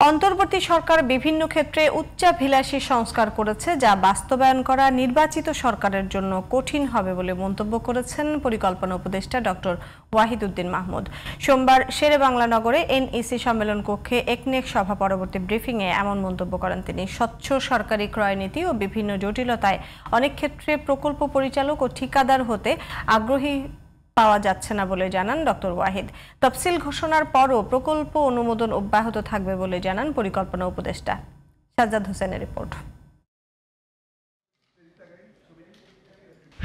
অন্তর্বর্তী সরকার বিভিন্ন ক্ষেত্রে উচ্চাভিলাষী সংস্কার করেছে, যা বাস্তবায়ন করা নির্বাচিত সরকারের জন্য কঠিন হবে বলে মন্তব্য করেছেন পরিকল্পনা উপদেষ্টা ডক্টর ওয়াহিদ উদ্দিন মাহমুদ। সোমবার শেরেবাংলা নগরে এনইসি সম্মেলন কক্ষে একনেক সভা পরবর্তী ব্রিফিংয়ে এমন মন্তব্য করেন তিনি। স্বচ্ছ সরকারি ক্রয় নীতি ও বিভিন্ন জটিলতায় অনেক ক্ষেত্রে প্রকল্প পরিচালক ও ঠিকাদার হতে আগ্রহী পাওয়া যাচ্ছে না বলে জানান ডক্টর ওয়াহিদ। তফসিল ঘোষণার পরও প্রকল্প অনুমোদন অব্যাহত থাকবে বলে জানান পরিকল্পনা উপদেষ্টা। সাজ্জাদ হোসেনের রিপোর্ট।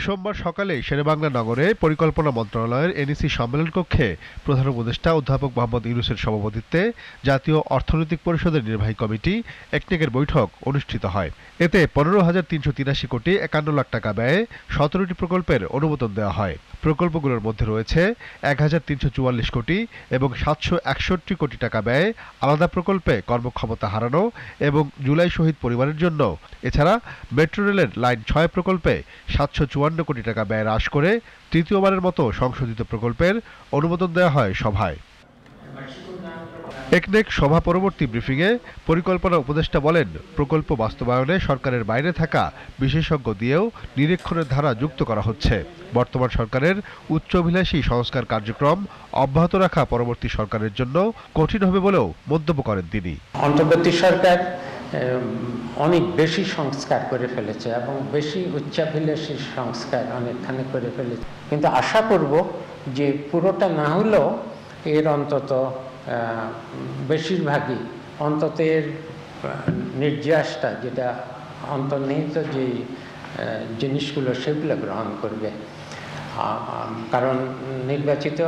সোমবার সকালে শেরেবাংলা নগরে পরিকল্পনা মন্ত্রণালয়ের এনইসি সম্মেলন কক্ষে প্রধান উপদেষ্টা অধ্যাপক মোহাম্মদ ইউনূসের সভাপতিত্বে জাতীয় অর্থনৈতিক পরিষদের নির্বাহী কমিটি একনেকের বৈঠক অনুষ্ঠিত হয়। এতে 15,383 কোটি 51 লাখ টাকা ব্যয়ে 17টি প্রকল্পের অনুমোদন দেওয়া হয়। প্রকল্পগুলোর মধ্যে রয়েছে 1,344 কোটি এবং 761 কোটি টাকা ব্যয়ে আলাদা প্রকল্পে কর্মক্ষমতা হারানো এবং জুলাই শহীদ পরিবারের জন্য। এছাড়া মেট্রো রেলের লাইন 6 প্রকল্পে 754 কোটি টাকা ব্যয় হ্রাস করে তৃতীয়বারের মতো সংশোধিত প্রকল্পের অনুমোদন দেওয়া হয় সভায়। একনেক সভা পরবর্তী ব্রিফিংয়ে পরিকল্পনা উপদেষ্টা বলেন, প্রকল্প বাস্তবায়নে সরকারের বাইরে থাকা বিশেষজ্ঞ দিয়েও নিরীক্ষণের ধারা যুক্ত করা হচ্ছে। বর্তমান সরকারের উচ্চাভিলাষী সংস্কার কার্যক্রম অব্যাহত রাখা পরবর্তী সরকারের জন্য কঠিন হবে বলেও মন্তব্য করেন তিনি। অন্তর্বর্তী সরকার অনেক বেশি সংস্কার করে ফেলেছে এবং বেশি উচ্চাভিলাষী সংস্কার অনেকখানি করে ফেলেছে, কিন্তু আশা করব যে পুরোটা না হলেও এর অন্তত বেশিরভাগই অন্তত এর নির্যাসটা, যেটা অন্তর্নিহিত যে জিনিসগুলো সেগুলো গ্রহণ করবে। কারণ নির্বাচিত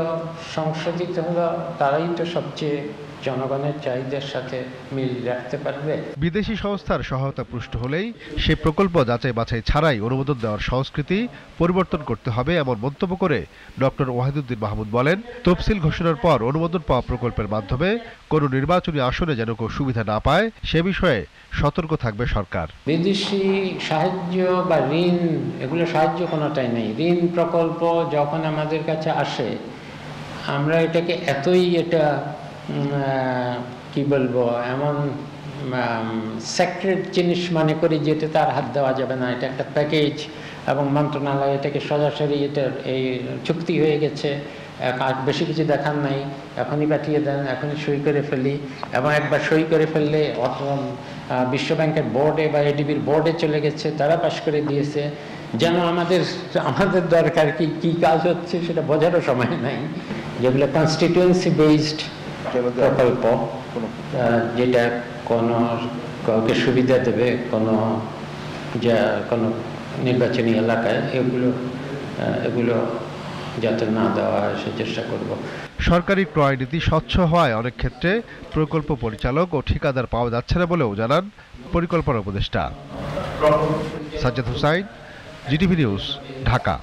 সংশোধিত হলো তারাই তো সবচেয়ে জনগণের চাহিদার সাথে মিল রাখতে পারবে। বিদেশি সংস্থার সহায়তা পুষ্ট হলেই সে প্রকল্প যাচাই বাছাই ছাড়াই অনুমোদন দেওয়ার সংস্কৃতি পরিবর্তন করতে হবে এমন মন্তব্য করে ডক্টর ওয়াহিদ উদ্দিন মাহমুদ বলেন, তফসিল ঘোষণার পর অনুমোদন পাওয়া প্রকল্পের মাধ্যমে কোনো নির্বাচনী আসনে যেন কেউ সুবিধা না পায় সে বিষয়ে সতর্ক থাকবে সরকার। বিদেশি সাহায্য বা ঋণ, এগুলো সাহায্য কোনোটাই নেই। ঋণ প্রকল্প যখন আমাদের কাছে আসে আমরা এটাকে এতই কি বলবো, এমন সেক্রেট জিনিস মনে করি যেটা তার হাত দেওয়া যাবে না। এটা একটা প্যাকেজ এবং মন্ত্রণালয় এটাকে সরাসরি এটার এই চুক্তি হয়ে গেছে, আর বেশি কিছু দেখার নাই, এখনই পাঠিয়ে দেন, এখনই সই করে ফেলি। এবং একবার সই করে ফেললে বিশ্ব ব্যাংকের বোর্ডে বা এডিবির বোর্ডে চলে গেছে, তারা পাশ করে দিয়েছে। যেন আমাদের দরকার কি কাজ হচ্ছে সেটা বোঝারও সময় নাই। যেগুলো কনস্টিটিউয়েন্সি বেসড প্রকল্প, যেটা কোনো কাউকে সুবিধা দেবে কোনো নির্বাচনী এলাকায়, এগুলো যাতে না দেওয়া হয় সে চেষ্টা করব। সরকারি ক্রয় নীতি স্বচ্ছ হওয়ায় অনেক ক্ষেত্রে প্রকল্প পরিচালক ও ঠিকাদার পাওয়া যাচ্ছে না বলেও জানান পরিকল্পনা উপদেষ্টা। Sajjad Hossain, GTV news, Dhaka.